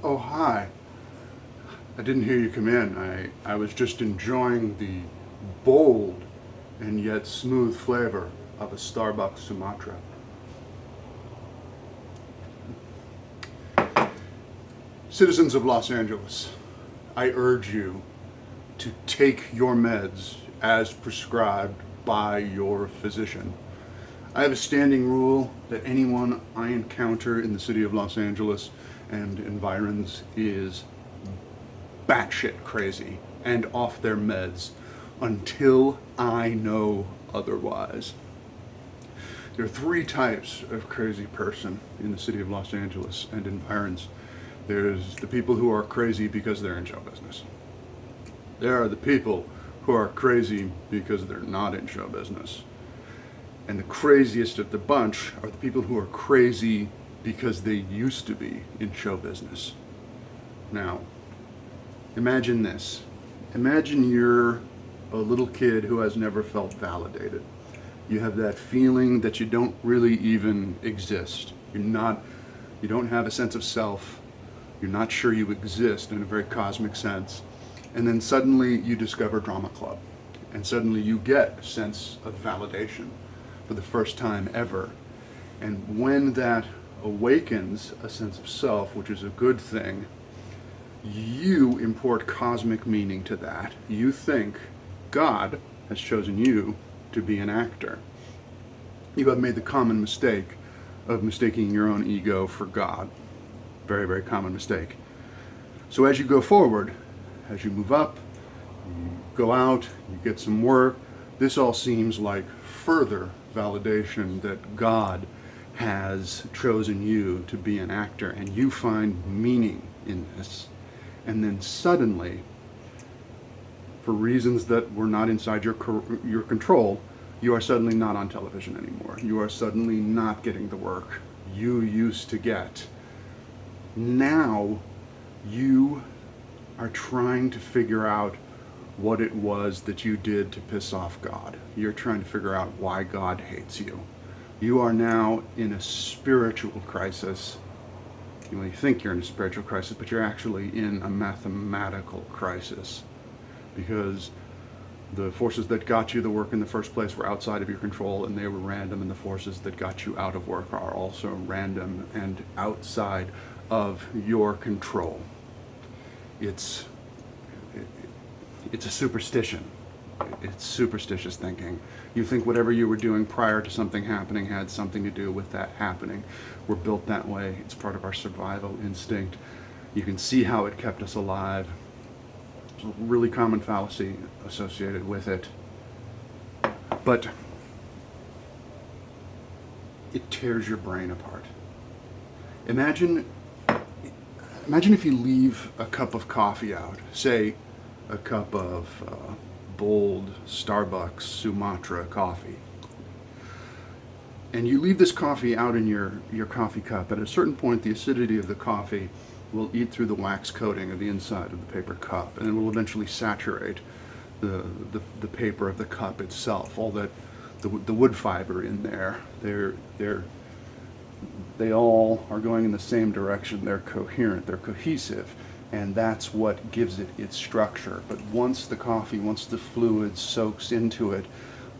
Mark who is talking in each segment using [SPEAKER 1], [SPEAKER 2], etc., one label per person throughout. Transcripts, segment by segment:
[SPEAKER 1] Oh, hi. I didn't hear you come in. I was just enjoying the bold and yet smooth flavor of a Starbucks Sumatra. Citizens of Los Angeles, I urge you to take your meds as prescribed by your physician. I have a standing rule that anyone I encounter in the city of Los Angeles and environs is batshit crazy and off their meds until I know otherwise. There are three types of crazy person in the city of Los Angeles and environs. There's the people who are crazy because they're in show business. There are the people who are crazy because they're not in show business. And the craziest of the bunch are the people who are crazy because they used to be in show business. Now, imagine this. Imagine you're a little kid who has never felt validated. You have that feeling that you don't really even exist. You don't have a sense of self. You're not sure you exist in a very cosmic sense. And then suddenly you discover drama club. And suddenly you get a sense of validation for the first time ever. And when that awakens a sense of self, which is a good thing, you import cosmic meaning to that. You think God has chosen you to be an actor. You have made the common mistake of mistaking your own ego for God. Very, very common mistake. So as you go forward, as you move up, you go out, you get some work, this all seems like further validation that God has chosen you to be an actor, and you find meaning in this. And then suddenly, for reasons that were not inside your control, you are suddenly not on television anymore. You are suddenly not getting the work you used to get. Now you are trying to figure out what it was that you did to piss off God. You're trying to figure out why God hates you. You are now in a spiritual crisis. You think you're in a spiritual crisis, but you're actually in a mathematical crisis, because the forces that got you the work in the first place were outside of your control, and they were random, and the forces that got you out of work are also random and outside of your control. It's a superstition. It's superstitious thinking. You think whatever you were doing prior to something happening had something to do with that happening. We're built that way. It's part of our survival instinct. You can see how it kept us alive. There's a really common fallacy associated with it. But it tears your brain apart. Imagine if you leave a cup of coffee out, say a cup of bold Starbucks Sumatra coffee, and you leave this coffee out in your coffee cup. At a certain point, the acidity of the coffee will eat through the wax coating of the inside of the paper cup, and it will eventually saturate the paper of the cup itself. All that the wood fiber in there, they all are going in the same direction. They're coherent, they're cohesive, and that's what gives it its structure. But once the fluid soaks into it,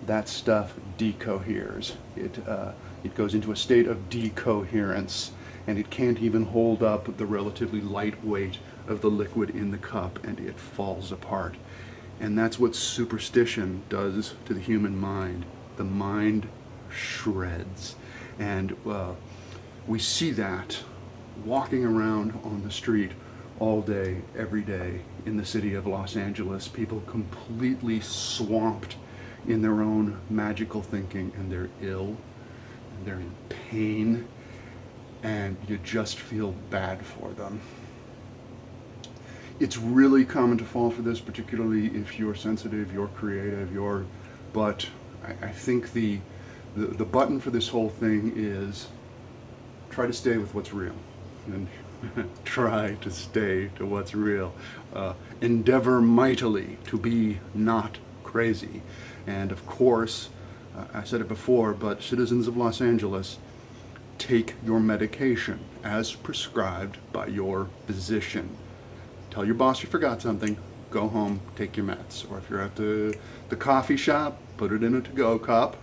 [SPEAKER 1] that stuff decoheres. It goes into a state of decoherence, and it can't even hold up the relatively light weight of the liquid in the cup, and it falls apart. And that's what superstition does to the human mind. The mind shreds. And we see that walking around on the street all day, every day in the city of Los Angeles. People completely swamped in their own magical thinking, and they're ill, and they're in pain, and you just feel bad for them. It's really common to fall for this, particularly if you're sensitive, you're creative, but I think the button for this whole thing is try to stay with what's real. And try to stay to what's real. Endeavor mightily to be not crazy. And of course, I said it before, but citizens of Los Angeles, take your medication as prescribed by your physician. Tell your boss you forgot something, go home, take your meds. Or if you're at the coffee shop, put it in a to-go cup,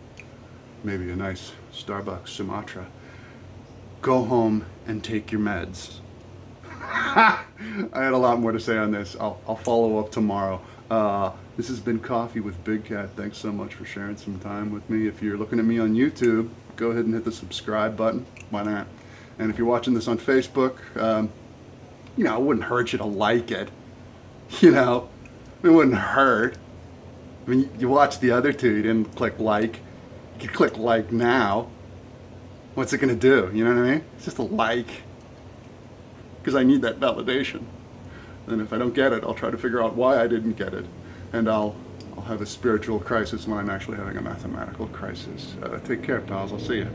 [SPEAKER 1] maybe a nice Starbucks Sumatra. Go home and take your meds. I had a lot more to say on this. I'll follow up tomorrow. This has been Coffee with Big Cat. Thanks so much for sharing some time with me. If you're looking at me on YouTube, go ahead and hit the subscribe button. Why not? And if you're watching this on Facebook, it wouldn't hurt you to like it. It wouldn't hurt. I mean, you watched the other two, you didn't click like. You can click like now. What's it gonna do? You know what I mean? It's just a like. Because I need that validation. And if I don't get it, I'll try to figure out why I didn't get it. And I'll have a spiritual crisis when I'm actually having a mathematical crisis. Take care, pals. I'll see you.